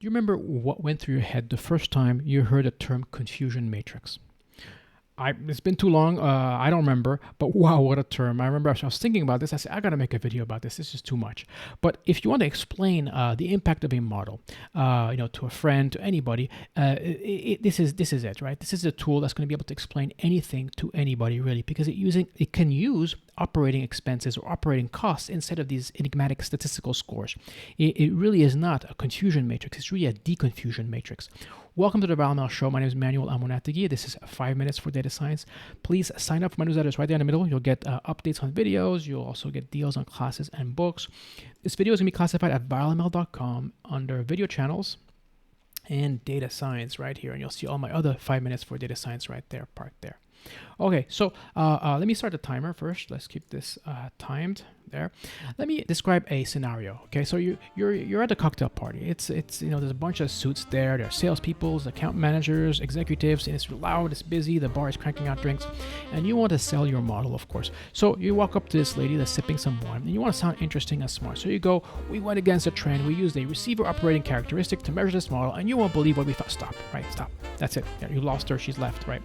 you remember what went through your head the first time you heard the term confusion matrix? It's been too long. I don't remember, but wow, what a term! I remember I was thinking about this. I said, I gotta make a video about this. This is too much. But if you want to explain the impact of a model, to a friend, to anybody, this is it, right? This is a tool that's going to be able to explain anything to anybody, really, because it can use operating expenses or operating costs instead of these enigmatic statistical scores. It really is not a confusion matrix. It's really a deconfusion matrix. Welcome to the Valmel Show. My name is Manuel Amonategui. This is 5 minutes for data science. Please sign up for my newsletters right there in the middle. You'll get updates on videos. You'll also get deals on classes and books. This video is going to be classified at valmel.com under video channels and data science right here. And you'll see all my other 5 minutes for data science right there, part there. Okay, so let me start the timer first. Let's keep this timed there. Let me describe a scenario. Okay, so you're at a cocktail party. It's there's a bunch of suits there. There are salespeople, account managers, executives, and it's loud, it's busy. The bar is cranking out drinks, and you want to sell your model, of course. So you walk up to this lady that's sipping some wine, and you want to sound interesting and smart. So you go, we went against the trend. We used a receiver operating characteristic to measure this model, and you won't believe what we found. Stop, right? Stop. That's it. Yeah, you lost her. She's left, right?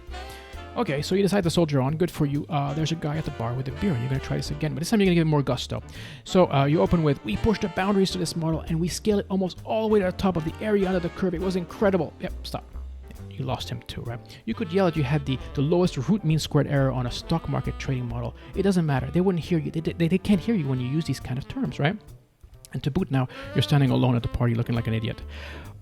Okay, so you decide to soldier on. Good for you. There's a guy at the bar with a beer, and you're going to try this again, but this time you're going to give it more gusto. So you open with, we pushed the boundaries to this model, and we scaled it almost all the way to the top of the area under the curve. It was incredible. Yep, stop. You lost him too, right? You could yell that you had the lowest root mean squared error on a stock market trading model. It doesn't matter. They wouldn't hear you. They can't hear you when you use these kind of terms, right? And to boot now, you're standing alone at the party looking like an idiot.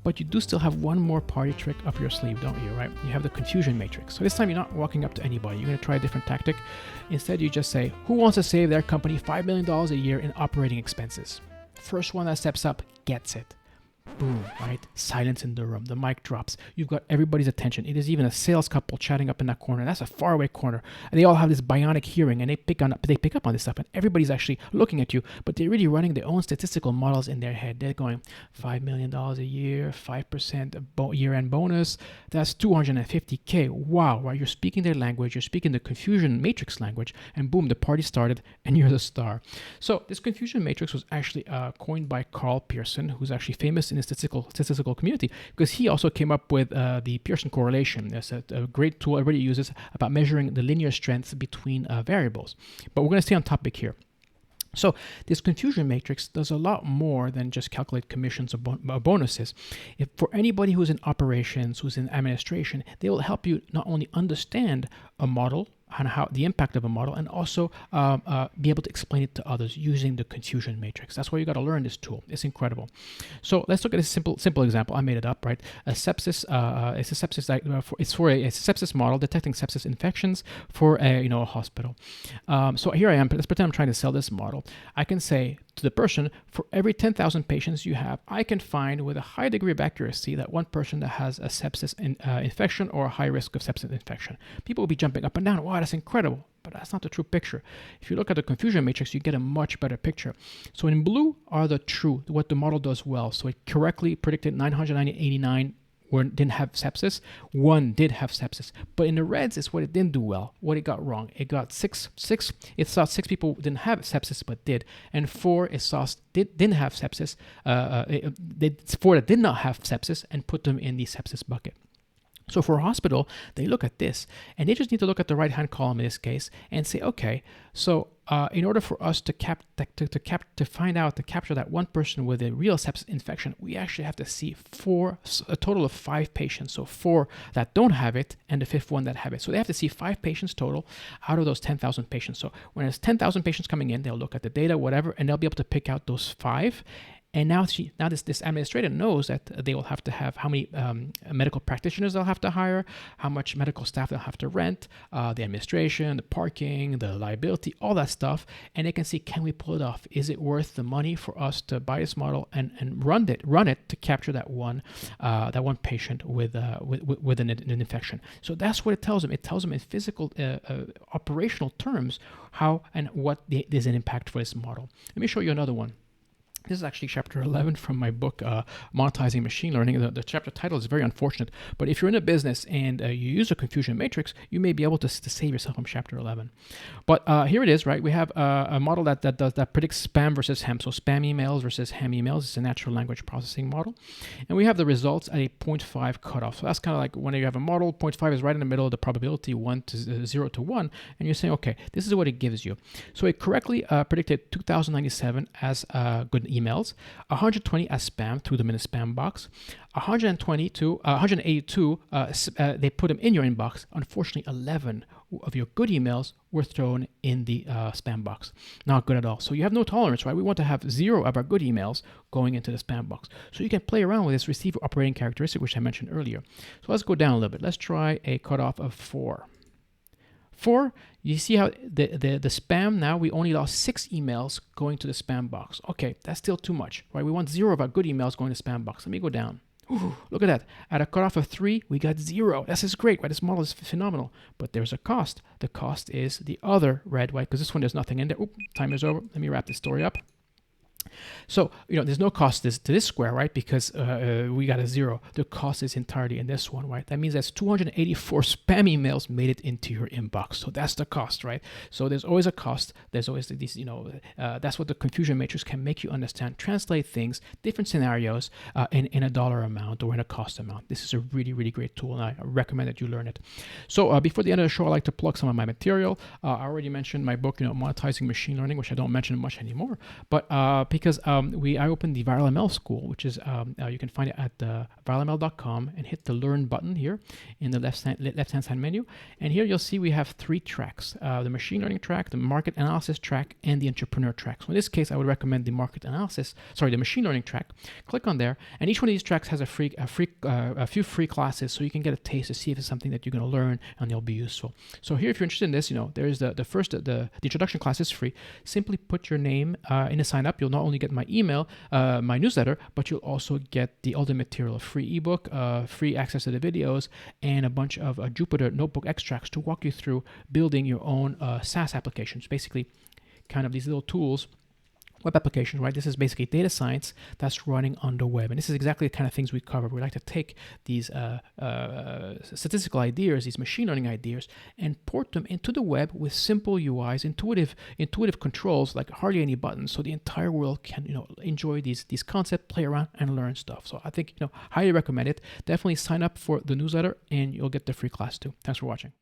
But you do still have one more party trick up your sleeve, don't you, right? You have the confusion matrix. So this time you're not walking up to anybody. You're going to try a different tactic. Instead, you just say, who wants to save their company $5 million a year in operating expenses? First one that steps up gets it. Boom, right? Silence in the room. The mic drops. You've got everybody's attention. It is even a sales couple chatting up in that corner. That's a faraway corner. And they all have this bionic hearing, and they pick up on this stuff, and everybody's actually looking at you, but they're really running their own statistical models in their head. They're going, $5 million a year, 5% year-end bonus. That's $250K. Wow, right? You're speaking their language. You're speaking the confusion matrix language, and boom, the party started, and you're the star. So this confusion matrix was actually coined by Carl Pearson, who's actually famous in the statistical community, because he also came up with the Pearson correlation. That's a great tool everybody uses about measuring the linear strengths between variables. But we're going to stay on topic here. So this confusion matrix does a lot more than just calculate commissions or bonuses. For anybody who's in operations, who's in administration, they will help you not only understand a model and how the impact of a model, and also be able to explain it to others using the confusion matrix. That's why you got to learn this tool. It's incredible. So let's look at a simple example. I made it up, right? A sepsis. It's a sepsis model detecting sepsis infections for a hospital. So here I am. Let's pretend I'm trying to sell this model. I can say to the person, for every 10,000 patients you have, I can find with a high degree of accuracy that one person that has a sepsis infection or a high risk of sepsis infection. People will be jumping up and down. Wow, that's incredible. But that's not the true picture. If you look at the confusion matrix, you get a much better picture. So in blue are what the model does well. So it correctly predicted 989 didn't have sepsis. One did have sepsis. But in the reds, it's what it didn't do well, what it got wrong. It got six. It saw 6 people didn't have sepsis but did. And 4, it saw didn't have sepsis. 4 that did not have sepsis and put them in the sepsis bucket. So for a hospital, they look at this, and they just need to look at the right-hand column in this case and say, okay, so in order for us to capture that one person with a real sepsis infection, we actually have to see a total of 5 patients. So 4 that don't have it, and the 5th one that have it. So they have to see 5 patients total out of those 10,000 patients. So when there's 10,000 patients coming in, they'll look at the data, whatever, and they'll be able to pick out those 5. And now this administrator knows that they will have to have how many medical practitioners they'll have to hire, how much medical staff they'll have to rent, the administration, the parking, the liability, all that stuff. And they can see, can we pull it off? Is it worth the money for us to buy this model and run it to capture that one patient with an infection? So that's what it tells them. It tells them in physical, operational terms how and what is an impact for this model. Let me show you another one. This is actually chapter 11 from my book, Monetizing Machine Learning. The chapter title is very unfortunate, but if you're in a business and you use a confusion matrix, you may be able to save yourself from chapter 11. But here it is, right? We have a model that predicts spam versus ham. So spam emails versus ham emails. It's a natural language processing model. And we have the results at a 0.5 cutoff. So that's kind of like when you have a model, 0.5 is right in the middle of the probability 0 to 1. And you're saying, okay, this is what it gives you. So it correctly predicted 2097 as good emails, 120 as spam, threw them in a spam box, 182, they put them in your inbox. Unfortunately, 11 of your good emails were thrown in the spam box. Not good at all. So you have no tolerance, right? We want to have 0 of our good emails going into the spam box. So you can play around with this receiver operating characteristic, which I mentioned earlier. So let's go down a little bit. Let's try a cutoff of 4. 4, you see how the spam now, we only lost 6 emails going to the spam box. Okay, that's still too much, right? We want 0 of our good emails going to spam box. Let me go down. Ooh, look at that. At a cutoff of 3, we got 0. This is great, right? This model is phenomenal. But there's a cost. The cost is the other red, right? Because this one, there's nothing in there. Oop, time is over. Let me wrap this story up. So, there's no cost to this square, right? Because we got a 0. The cost is entirely in this one, right? That means that's 284 spam emails made it into your inbox. So that's the cost, right? So there's always a cost. There's always these, that's what the confusion matrix can make you understand. Translate things, different scenarios in a dollar amount or in a cost amount. This is a really, really great tool, and I recommend that you learn it. So before the end of the show, I'd like to plug some of my material. I already mentioned my book, Monetizing Machine Learning, which I don't mention much anymore. But because I opened the Viral ML School, which is you can find it at viralml.com and hit the Learn button here in the left-hand side menu. And here you'll see we have 3 tracks: the machine learning track, the market analysis track, and the entrepreneur track. So in this case, I would recommend the the machine learning track. Click on there, and each one of these tracks has a few free classes, so you can get a taste to see if it's something that you're going to learn and they'll be useful. So here, if you're interested in this, there's the introduction class is free. Simply put your name in the sign up. You'll not only get my email, my newsletter, but you'll also get the ultimate material, a free ebook, free access to the videos, and a bunch of Jupyter notebook extracts to walk you through building your own SaaS applications. Basically, kind of these little tools, web applications, right? This is basically data science that's running on the web. And this is exactly the kind of things we cover. We like to take these statistical ideas, these machine learning ideas, and port them into the web with simple UIs, intuitive controls, like hardly any buttons, so the entire world can, enjoy these concepts, play around, and learn stuff. So I think, highly recommend it. Definitely sign up for the newsletter, and you'll get the free class too. Thanks for watching.